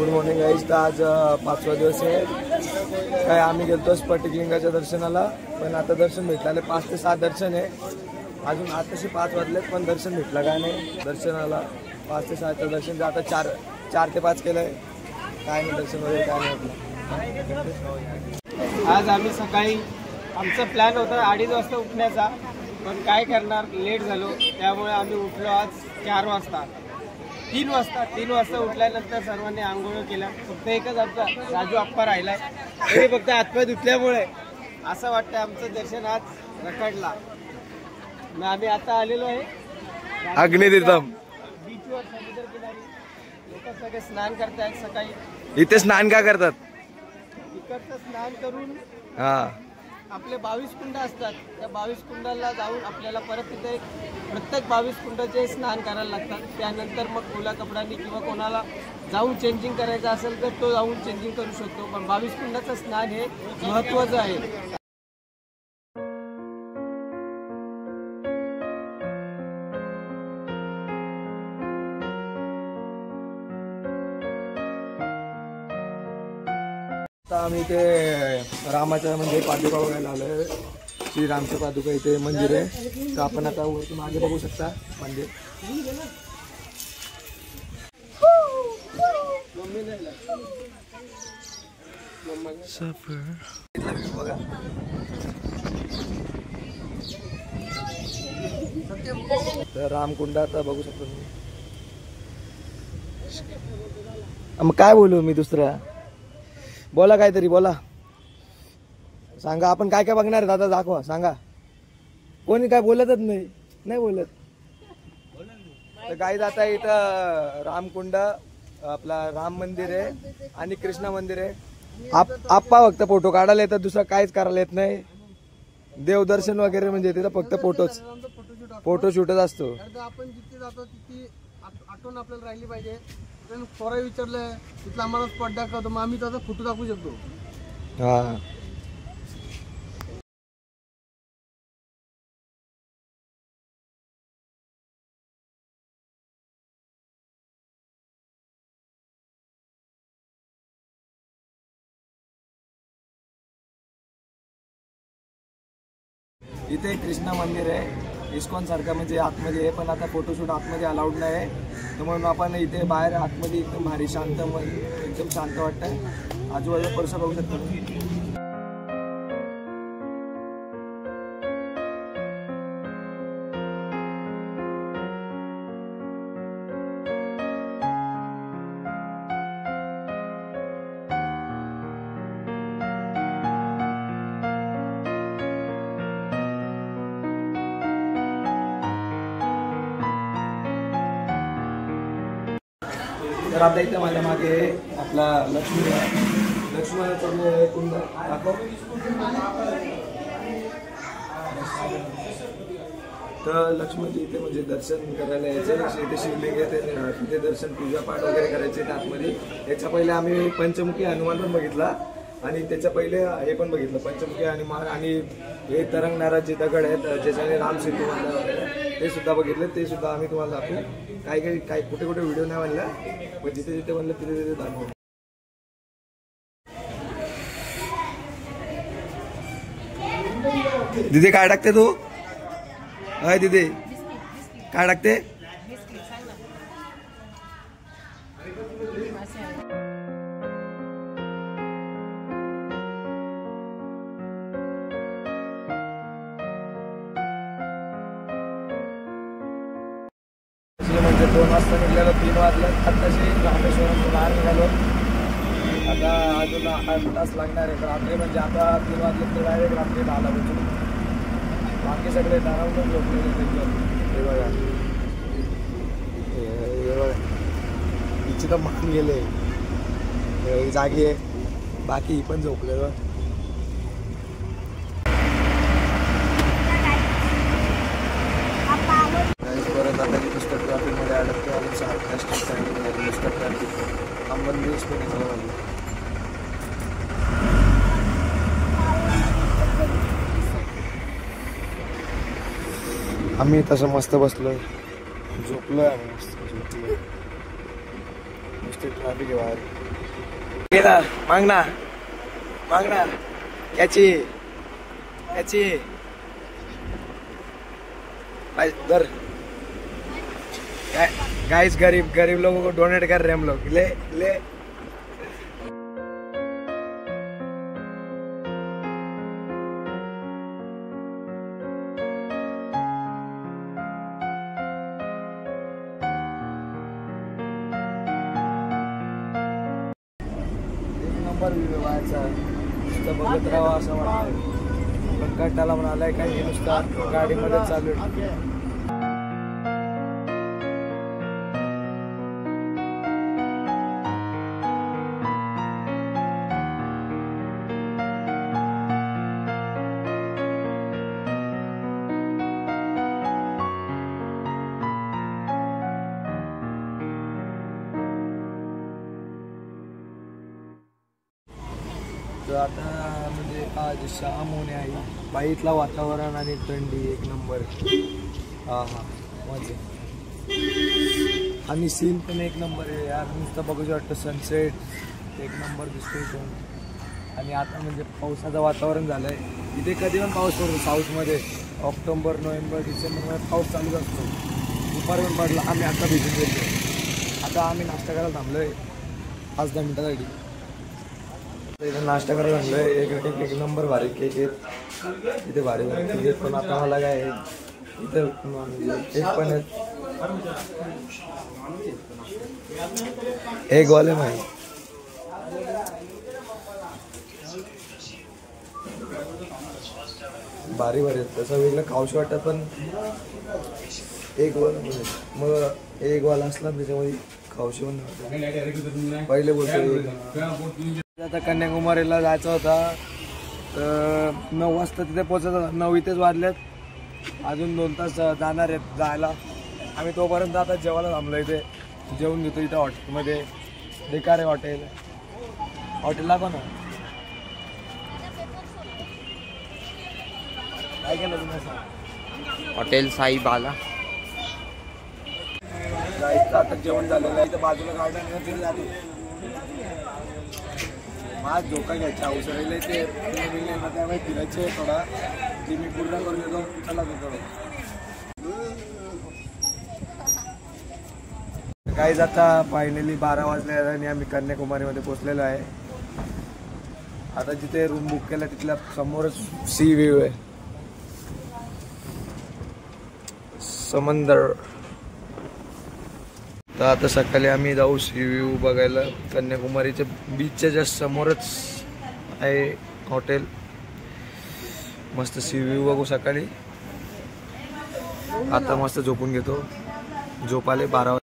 Good morning guys. तर आज 5वा दिवस आहे. काय आम्ही गेलतो स्फटिकलिंगाच्या दर्शनाला, पण आता दर्शन भेटलं. 5 ते 7 दर्शन आहे. अजून आताशी 5 वाजलेत पण दर्शन भेटलं काय नाही. दर्शनाला 5 ते 7 दर्शन, आता 4 ते 5 केलंय. काय नाही दर्शन वगैरे काय नाही होतं. आज आम्ही सकाळी आमचा प्लॅन होता 2:30 वाजता उठण्याचा, पण काय करणार, लेट झालो. त्यामुळे आम्ही उठलो आज 4 वाजता. 3 वाजता उठल्यानंतर सर्वांनी आंघोळ केल्या. फक्त एकच आमचा राजू आप्पा राहिलाय. तरी फक्त हातपाय धुतल्यामुळे असं वाटतं आमचं दर्शन आज रखडला. मग आम्ही आता आलेलो आहे अग्नितीर्थम बीचवर, समुद्र किनारी. लोक सगळे स्नान करतायत सकाळी. इथे स्नान का करतात? इकडचं स्नान करून हा आपले 22 कुंड असतात. त्या 22 कुंडाला जाऊन आपल्याला परत तिथे प्रत्येक 22 कुंडाचे स्नान करायला लागतात. त्यानंतर मग ओला कपड्यांनी किंवा कोणाला जाऊन चेंजिंग करायचं असेल तर तो जाऊन चेंजिंग करू शकतो. पण 22 कुंडाचं स्नान हे महत्त्वाचं आहे. आता आम्ही इथे रामाच्या म्हणजे पादुका बघायला आलोय. श्रीरामच्या पादुका इथे मंदिर आहे. तर आपण आता वरती मागे बघू शकता मंदिर. बघा तर रामकुंड आता बघू शकतो तुम्ही. मग काय बोलू मी दुसरा? बोला काहीतरी बोला, सांगा. आपण काय काय बघणार दादा, दाखवा, सांगा. कोणी काय बोलतच नाही बोलत. तर गाईज आता इथं रामकुंड, आपला राम मंदिर आहे आणि कृष्णा मंदिर आहे. आप्पा फक्त फोटो काढायला येतात, दुसरं काहीच करायला येत नाही. देवदर्शन वगैरे म्हणजे तिथं फक्त फोटोशूटच असतो. आपण जिथे जातो तिथे आठवण आपल्याला राहिली पाहिजे. पोरं विचारलं तिथला आम्हाला स्पॉट दाखवतो, मग आम्ही त्याचा फोटो दाखवू शकतो. हा इथे कृष्णा मंदिर आहे इस्कॉन सारखं, म्हणजे आतमध्ये आहे. पण आता फोटोशूट आतमध्ये अलाउड नाही आहे. तर म्हणून आपण इथे बाहेर आतमध्ये एकदम भारी शांत, एकदम शांत वाटतंय. आजूबाजूला परिसर बघू शकतो. तर आता इथं माझ्या मागे आपला लक्ष्मणाचा कुंड दाखव. तर लक्ष्मणजी इथे म्हणजे दर्शन करायला यायचे. इथे शिवलिंग आहे, तिथे दर्शन पूजापाठ वगैरे करायचे आतमध्ये. याच्या पहिले आम्ही पंचमुखी हनुमान पण बघितला आणि त्याच्या पहिले हे पण बघितलं पंचमुखी हनुमान. आणि हे तरंगणारा जे दगड आहेत ज्याच्याने राम सेतू बांधला वगैरे ते सुद्धा बघितले. ते सुद्धा आम्ही तुम्हाला दाखवू. काही कुठे व्हिडिओ नाही बनला, पण जिथे जिथे बनलं तिथे दाखवू. दिदी काय टाकते तू? अय दिदी काय टाकते? म्हणजे 2 वाजता निघालो, 3 वाजले. आताशी रामेश्वरम बाहेर निघालो. आता अजून 8 तास लागणार आहे. रात्री म्हणजे आता 3 वाजले तर डायरेक्ट रात्री 10ला पोहोचलो. बाकी सगळे दारावून झोपलेले त्यांच्यावर. हे बघा, हे बघा तिची तर मान गेले जागी आहे. बाकी ही पण झोपले. परत आता नुसतं ट्रॅफिकमध्ये अडकतो आणि 6 नुसतं ट्रॅफिक अंबनदेश पण आहे. आम्ही तसं मस्त बसलोय, झोपलोय आम्ही मस्त झोपलोय. नुसते ट्रॅफिक आहे बाहेर. घे ना, माग ना, माग ना. याची याची दर गाइस, गरीब गरीब लोगों को डोनेट कर रहे हैं हम लोग. ले ले. नंबर व्हायचा नुसतं बघत राहावं असं वाटतं. पण कंटाळा म्हणालाय काही नुसता गाडीमध्ये चालू आहे. तर आता म्हणजे आज शाम होणे आहे. बाईतला वातावरण आणि थंडी एक नंबर. हा हा मजा. आणि सीन पण एक नंबर आहे यार. नुसतं बघूच वाटतं. सनसेट एक नंबर दिसतोय तो. आणि आता म्हणजे पावसाचं वातावरण झालंय. इथे कधी पण पाऊस पडतो साऊथमध्ये. ऑक्टोबर, नोव्हेंबर, डिसेंबरमध्ये पाऊस चालूच असतो. दुपार पण पडला. आम्ही आता भिजून गेलो. आता आम्ही नाश्ता करायला थांबलोय 5-10 मिनिटासाठी. इथे नाश्ता करायला लागलोय. एक नंबर भारी केक आहेत इथे. भारी भारी पण आता मला काय इथं एक पण एक वाले नाही. भारी भारी तसं वेगळं खाऊशी वाटत. पण एक वाला मग एक वाला असला त्याच्यामध्ये खाऊशी पण पहिले बोलतो. आता कन्याकुमारीला जायचा होता तर 9 वाजता तिथे पोहोचायचं. 9 इथेच वाजल्यात. अजून 2 तास जाणार आहेत जायला. आम्ही तोपर्यंत आता जेवायला थांबलो. इथे जेवून घेतो. इथं हॉटेलमध्ये बेकार आहे हॉटेल. हॉटेलला पण काय केलं तुम्ही असं? हॉटेल साई बाला. जायचं आता जेवण झालेलं आहे. इथं बाजूला गार्डन आहे तिथे जातो. माझ धोका घ्यायचा अवसर ते त्यामुळे फिरायचे थोडा. ते मी पूर्ण करून येतो. चला तिकडं काही जाता. फायनली 12 वाजले आणि आम्ही कन्याकुमारीमध्ये पोहोचलेलो आहे. आता जिथे रूम बुक केला तिथल्या समोरच सी व्ह्यू आहे. समंदर. तर आता सकाळी आम्ही जाऊ सी व्ह्यू बघायला. कन्याकुमारीच्या बीचच्या जस्ट समोरच आहे हॉटेल. मस्त सी व्ह्यू बघू सकाळी. आता मस्त झोपून घेतो. झोप आले 12 वाजता.